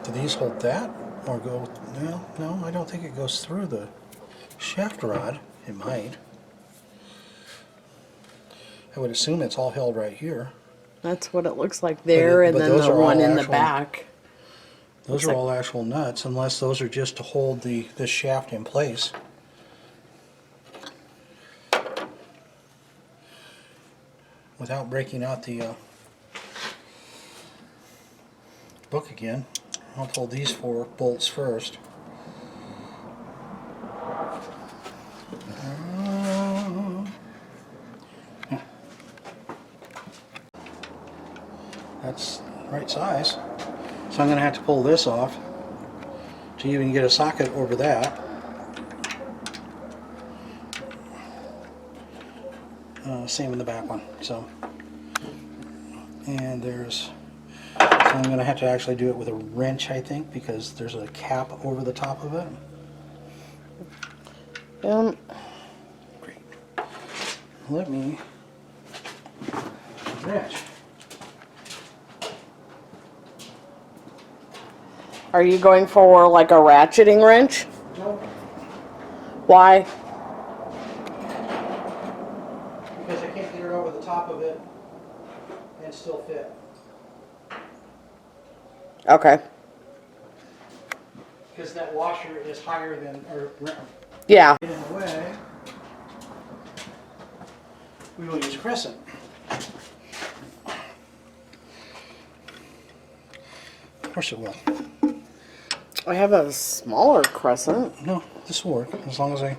Do these hold that? Or go... No, I don't think it goes through the shaft rod. It might. I would assume it's all held right here. That's what it looks like there, and then the one in the back. Those are all actual nuts, unless those are just to hold this shaft in place. Without breaking out the book again. I'll pull these 4 bolts first. That's right size. So I'm going to have to pull this off to even get a socket over that. Same in the back one. So, and there's... So I'm going to have to actually do it with a wrench, I think, because there's a cap over the top of it. Great. Let me wrench. Are you going for like a ratcheting wrench? Nope. Why? Because I can't get it over the top of it and still fit. Okay. Because that washer is higher than, or Yeah. in the way, we will use crescent. Of course it will. I have a smaller crescent. No, this will work as long as I...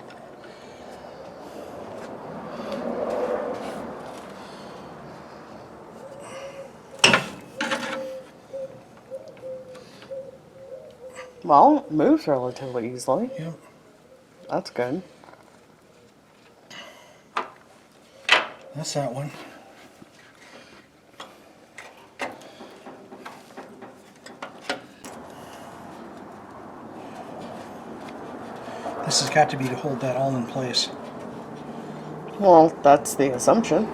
Well, it moves relatively easily. Yep. That's good. That's that one. This has got to be to hold that all in place. Well, that's the assumption.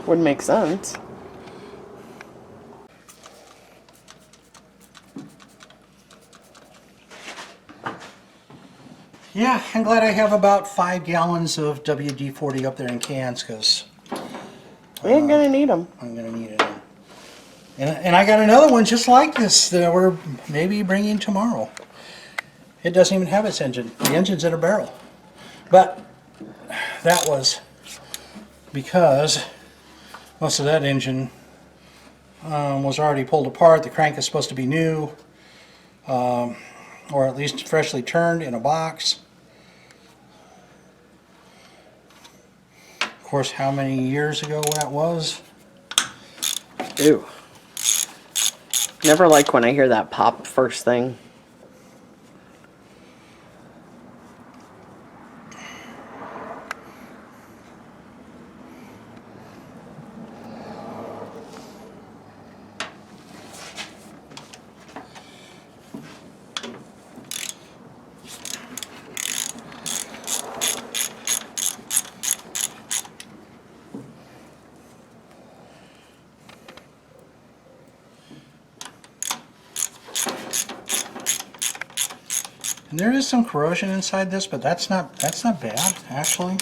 Would make sense. Yeah, I'm glad I have about 5 gallons of WD-40 up there in cans, because We ain't gonna need them. I'm going to need it. And I got another one just like this that we're maybe bringing tomorrow. It doesn't even have its engine. The engine's in a barrel. But that was because most of that engine was already pulled apart. The crank is supposed to be new, or at least freshly turned in a box. Of course, how many years ago that was? Ew. Never like when I hear that pop first thing. And there is some corrosion inside this, but that's not bad, actually.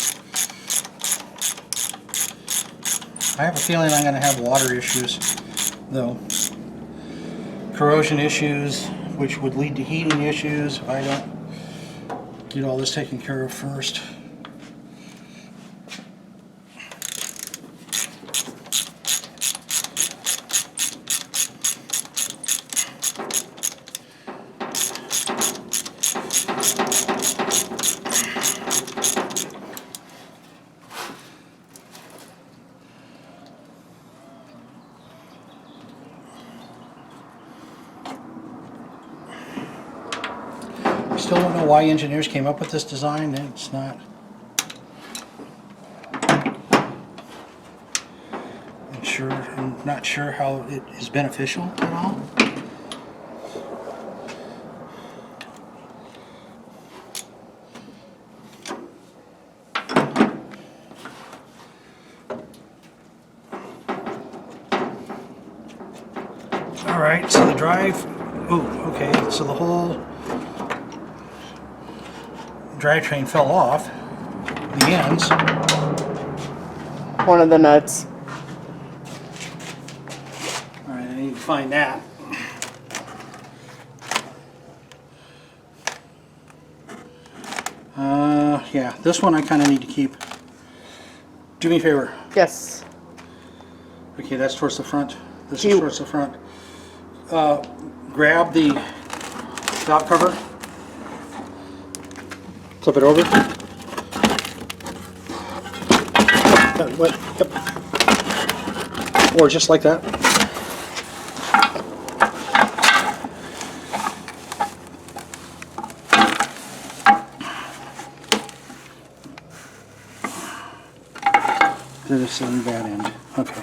I have a feeling I'm going to have water issues, though. Corrosion issues, which would lead to heating issues if I don't get all this taken care of first. Still don't know why engineers came up with this design. It's not. I'm not sure how it is beneficial at all. All right, so the drive. Oh, okay. So the whole drivetrain fell off the ends. One of the nuts. All right, I need to find that. Yeah, this one I kind of need to keep. Do me a favor. Yes. Okay, that's towards the front. This You- is towards the front. Grab the valve cover. Flip it over. What? Yep. Or just like that. This on that end. Okay.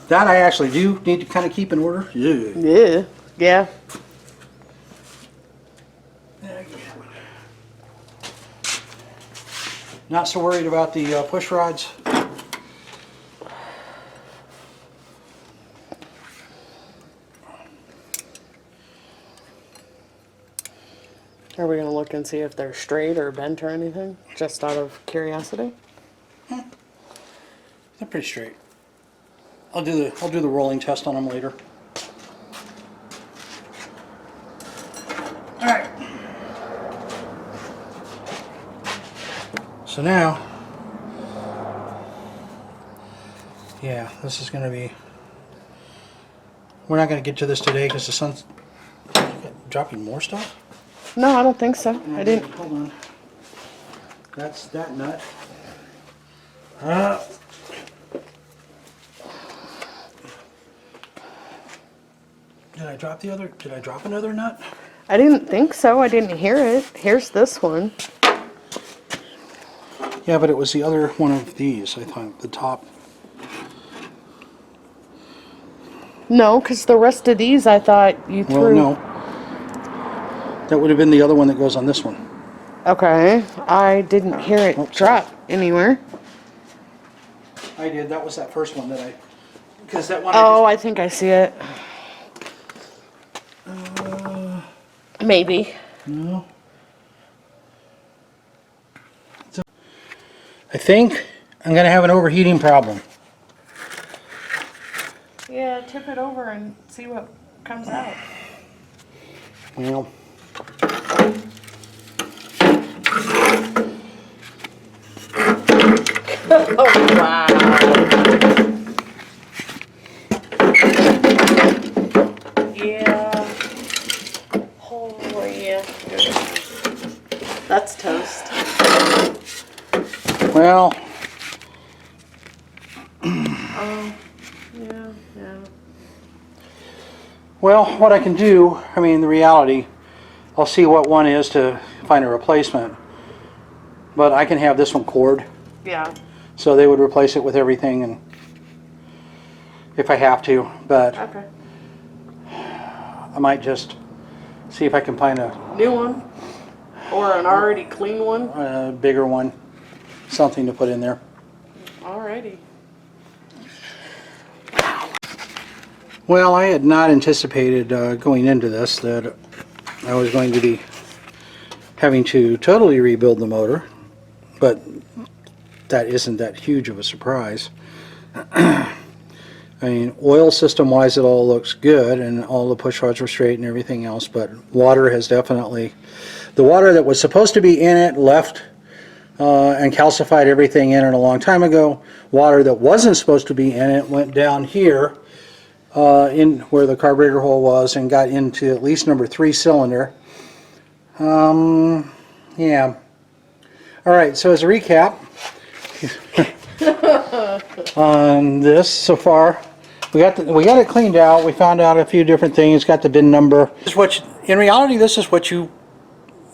That I actually do need to kind of keep in order. Yeah. Yeah. Yeah. Not so worried about the push rods. Are we gonna look and see if they're straight or bent or anything? Just out of curiosity? They're pretty straight. I'll do the rolling test on them later. All right. So now, yeah, this is going to be. We're not going to get to this today because the sun's dropping more stuff. No, I don't think so. I didn't. Hold on. That's that nut. Did I drop another nut? I didn't think so. I didn't hear it. Here's this one. Yeah, but it was the other one of these, I thought, the top. No, because the rest of these I thought you threw. Well, no. That would have been the other one that goes on this one. Okay. I didn't hear it drop anywhere. I did. That was that first one that I... Because that one Oh, I think I see it. Maybe. No. I think I'm going to have an overheating problem. Yeah, tip it over and see what comes out. Well... Oh, wow. Yeah. Holy. That's toast. Well... Oh, yeah. Well, what I can do, I mean, the reality, I'll see what one is to find a replacement. But I can have this one cord. Yeah. So they would replace it with everything, and if I have to, but Okay. I might just see if I can find a New one? Or an already clean one? bigger one, something to put in there. Alrighty. Well, I had not anticipated going into this that I was going to be having to totally rebuild the motor, but that isn't that huge of a surprise. I mean, oil system wise it all looks good and all the push rods were straight and everything else, but water has definitely, the water that was supposed to be in it left and calcified everything in it a long time ago. Water that wasn't supposed to be in it went down here in where the carburetor hole was and got into at least number 3 cylinder. Yeah. Alright, so as a recap on this so far, we got it cleaned out. We found out a few different things. Got the VIN number. In reality, this is what you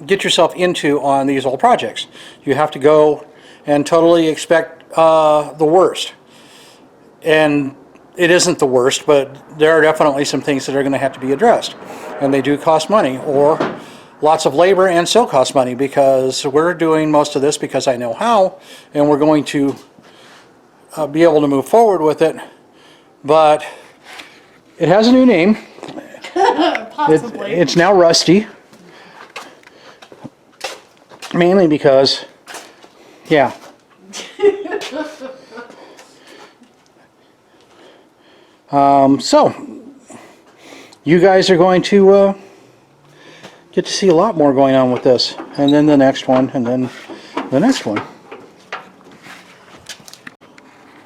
get yourself into on these old projects. You have to go and totally expect the worst, and it isn't the worst, but there are definitely some things that are going to have to be addressed, and they do cost money, or lots of labor, and still cost money, because we're doing most of this because I know how, and we're going to be able to move forward with it. But it has a new name. Possibly. It's now Rusty, mainly because, yeah. So you guys are going to get to see a lot more going on with this, and then the next one, and then the next one.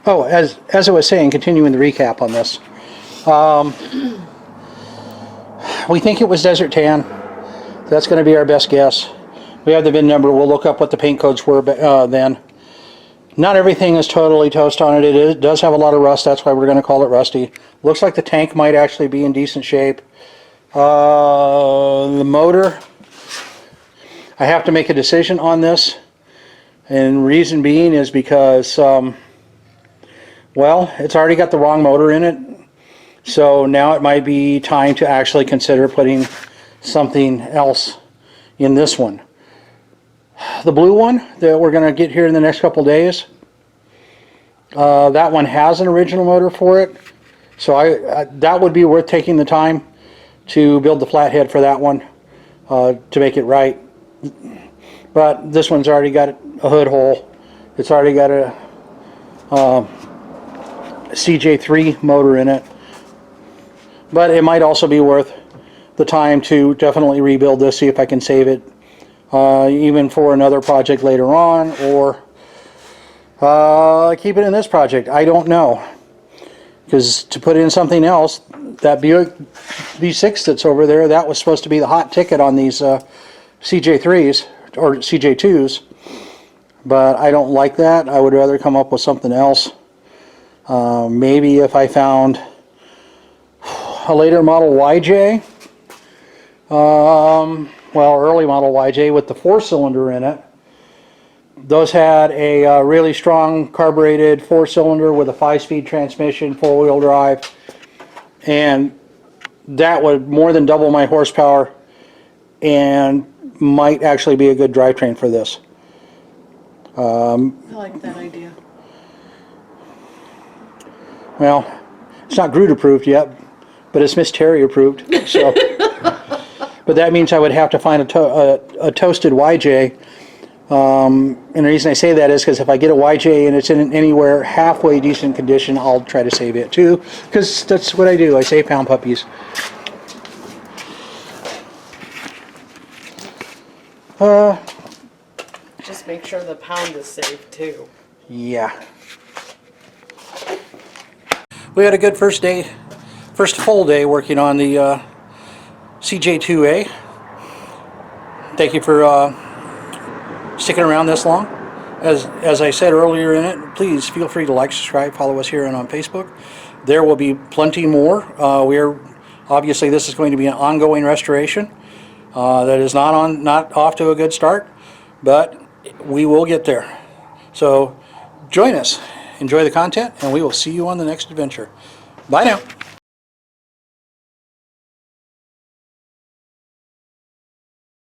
Oh, as I was saying, continuing the recap on this, we think it was Desert Tan. That's going to be our best guess. We have the VIN number. We'll look up what the paint codes were then. Not everything is totally toast on it. It does have a lot of rust. That's why we're going to call it Rusty. Looks like the tank might actually be in decent shape. The motor, I have to make a decision on this, and reason being is because well, it's already got the wrong motor in it, so now it might be time to actually consider putting something else in this one. The blue one that we're going to get here in the next couple days, that one has an original motor for it, so that would be worth taking the time to build the flathead for that one to make it right. But this one's already got a hood hole. It's already got a CJ3 motor in it, but it might also be worth the time to definitely rebuild this, see if I can save it even for another project later on, or keep it in this project. I don't know, because to put in something else, that Buick V6 that's over there, that was supposed to be the hot ticket on these CJ3s or CJ2s, but I don't like that. I would rather come up with something else. Maybe if I found, a later model YJ. Well, early model YJ with the 4-cylinder in it. Those had a really strong carbureted 4-cylinder with a 5-speed transmission, 4-wheel drive, and that would more than double my horsepower and might actually be a good drivetrain for this. I like that idea. Well, it's not Groot approved yet, but it's Miss Terry approved. So, but that means I would have to find a toasted YJ. And the reason I say that is because if I get a YJ and it's in anywhere halfway decent condition, I'll try to save it too, because that's what I do. I save pound puppies. Just make sure the pound is safe too. Yeah. We had a good first full day working on the CJ2A. Thank you for sticking around this long. As I said earlier in it, please feel free to like, subscribe, follow us here and on Facebook. There will be plenty more. Obviously this is going to be an ongoing restoration that is not off to a good start, but we will get there. So join us, enjoy the content, and we will see you on the next adventure. Bye now.